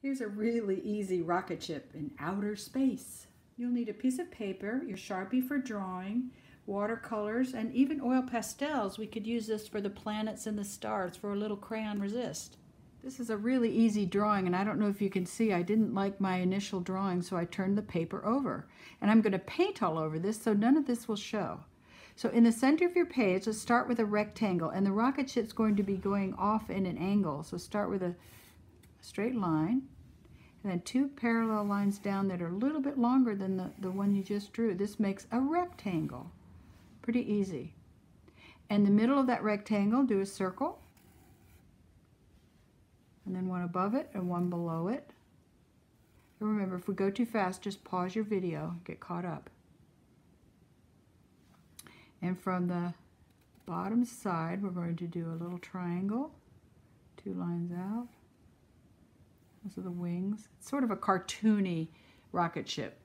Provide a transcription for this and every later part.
Here's a really easy rocket ship in outer space. You'll need a piece of paper, your Sharpie for drawing, watercolors, and even oil pastels. We could use this for the planets and the stars for a little crayon resist. This is a really easy drawing, and I don't know if you can see, I didn't like my initial drawing, so I turned the paper over. And I'm going to paint all over this, so none of this will show. So in the center of your page, let's start with a rectangle, and the rocket ship's going to be going off in an angle. So start with a straight line, and then two parallel lines down that are a little bit longer than the one you just drew. This makes a rectangle. Pretty easy. In the middle of that rectangle, do a circle, and then one above it and one below it. And remember, if we go too fast, just pause your video, get caught up. And from the bottom side, we're going to do a little triangle, 2 lines out. Those are the wings. It's sort of a cartoony rocket ship.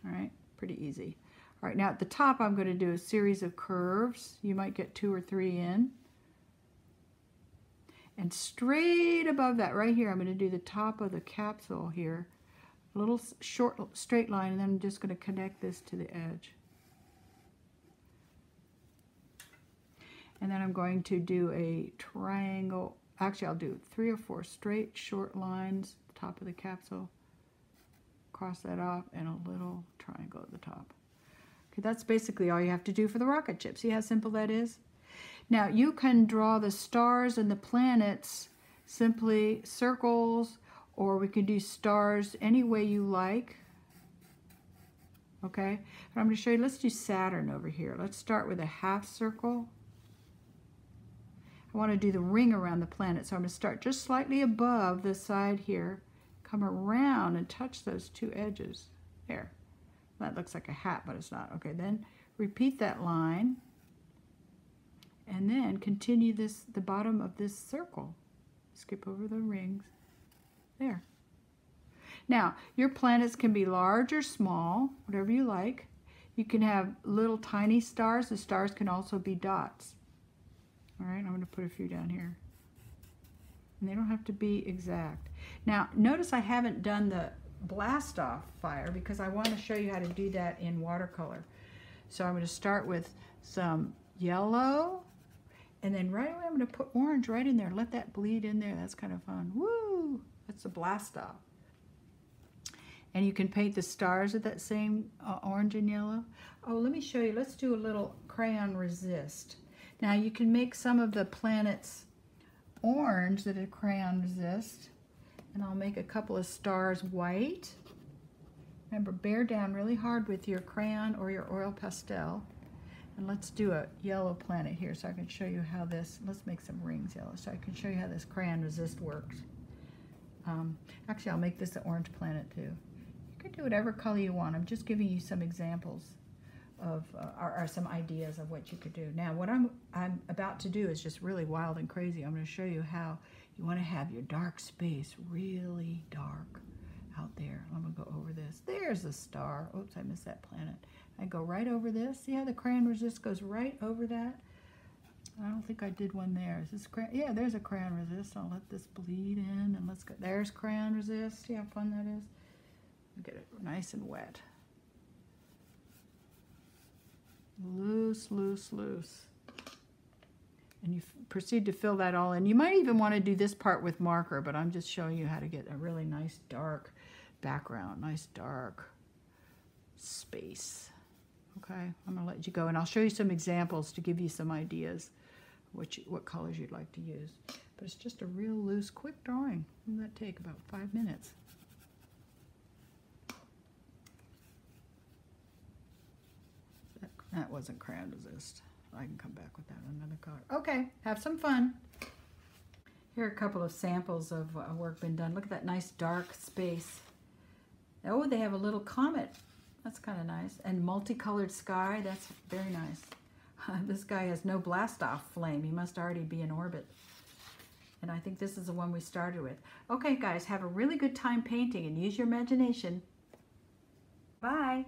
All right, pretty easy. All right, now at the top, I'm going to do a series of curves. You might get 2 or 3 in. And straight above that, right here, I'm going to do the top of the capsule here. A little short, straight line, and then I'm just going to connect this to the edge. And then I'm going to do a triangle. Actually, I'll do 3 or 4 straight, short lines at the top of the capsule. Cross that off, and a little triangle at the top. Okay, that's basically all you have to do for the rocket ship. See how simple that is? Now, you can draw the stars and the planets simply circles, or we can do stars any way you like. Okay, but I'm going to show you, let's do Saturn over here. Let's start with a half circle. I want to do the ring around the planet, so I'm going to start just slightly above the side here, come around and touch those 2 edges. There. That looks like a hat, but it's not. Okay, then repeat that line, and then continue the bottom of this circle. Skip over the rings. There. Now, your planets can be large or small, whatever you like. You can have little tiny stars. The stars can also be dots. All right, I'm going to put a few down here. And they don't have to be exact. Now, notice I haven't done the blast off fire because I want to show you how to do that in watercolor. So I'm going to start with some yellow, and then right away I'm going to put orange right in there. Let that bleed in there. That's kind of fun. Woo! That's a blast off. And you can paint the stars with that same orange and yellow. Oh, let me show you. Let's do a little crayon resist. Now you can make some of the planets orange that are crayon resist, and I'll make a couple of stars white. Remember, bear down really hard with your crayon or your oil pastel. And let's do a yellow planet here so I can show you how this, let's make some rings yellow so I can show you how this crayon resist works. Actually, I'll make this an orange planet too. You can do whatever color you want. I'm just giving you some examples of or some ideas of what you could do. Now what I'm about to do is just really wild and crazy. I'm going to show you how you want to have your dark space really dark out there. I'm going to go over this. There's a star. Oops, I missed that planet. I go right over this. See how the crayon resist goes right over that? I don't think I did one there. Is this crayon? Yeah, there's a crayon resist. I'll let this bleed in, and let's go. There's crayon resist. See how fun that is? Get it nice and wet. Loose, loose, loose. And you proceed to fill that all in. You might even want to do this part with marker, but I'm just showing you how to get a really nice dark background, nice dark space. Okay, I'm going to let you go, and I'll show you some examples to give you some ideas what colors you'd like to use. But it's just a real loose, quick drawing. Wouldn't that take about 5 minutes? That wasn't crayon resist. I can come back with that on another color. Okay, have some fun. Here are a couple of samples of work been done. Look at that nice dark space. Oh, they have a little comet. That's kind of nice. And multicolored sky. That's very nice. This guy has no blast off flame. He must already be in orbit. And I think this is the one we started with. Okay, guys, have a really good time painting and use your imagination. Bye.